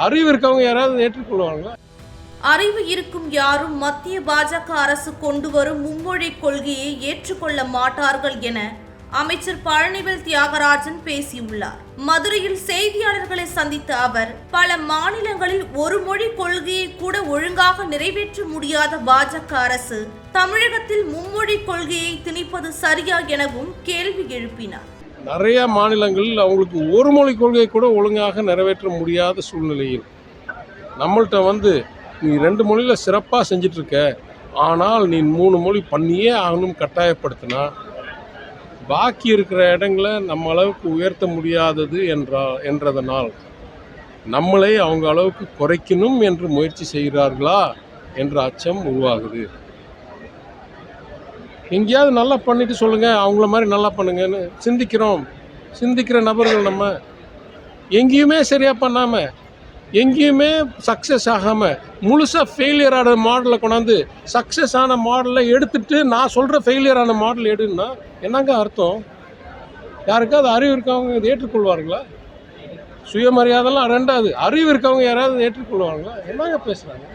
அறிவு இருக்கவங்க யாராவது ஏற்றுக்கொள்வாங்களா? அறிவு இருக்கும் யாரும் மத்திய பாஜக அரசு கொண்டு வரும் மும்மொழி கொள்கையை ஏற்றுக்கொள்ள மாட்டார்கள் என அமைச்சர் பழனிவேல் தியாகராஜன் பேசியுள்ளார். மதுரையில் செய்தியாளர்களை சந்தித்த அவர், பல மாநிலங்களில் ஒரு மொழி கொள்கையை கூட ஒழுங்காக நிறைவேற்ற முடியாத பாஜக அரசு தமிழகத்தில் மும்மொழி கொள்கையை திணிப்பது சரியா எனவும் கேள்வி எழுப்பினார். நிறைய மாநிலங்களில் அவங்களுக்கு ஒரு மொழி கொள்கையை கூட ஒழுங்காக நிறைவேற்ற முடியாத சூழ்நிலையில் நம்மள்கிட்ட நீ 2 மொழியில் சிறப்பாக செஞ்சிட்ருக்க, ஆனால் நீ 3 மொழி பண்ணியே ஆகணும் கட்டாயப்படுத்தினா பாக்கி இருக்கிற இடங்களை நம்ம அளவுக்கு உயர்த்த முடியாதது என்றதனால் நம்மளை அவங்க அளவுக்கு குறைக்கணும் என்று முயற்சி செய்கிறார்களா என்ற அச்சம் உருவாகுது. எங்கேயாவது நல்லா பண்ணிட்டு சொல்லுங்கள், அவங்கள மாதிரி நல்லா பண்ணுங்கன்னு சிந்திக்கிற நபர்கள் நம்ம. எங்கேயுமே சரியாக பண்ணாமல், எங்கேயுமே சக்ஸஸ் ஆகாமல், முழுசாக ஃபெயிலியர் ஆன மாடலை கொண்டாந்து சக்ஸஸ் ஆன மாடலை எடுத்துட்டு நான் சொல்கிற ஃபெயிலியர் ஆன மாடல் எடுன்னா என்னங்க அர்த்தம்? யாருக்காவது அறிவு இருக்கவங்க இதை ஏற்றுக்கொள்வார்களா? சுயமரியாதைலாம் ரெண்டாவது, அறிவு இருக்கவங்க யாராவது ஏற்றுக்கொள்வாங்களா? என்னங்க பேசுகிறாங்க?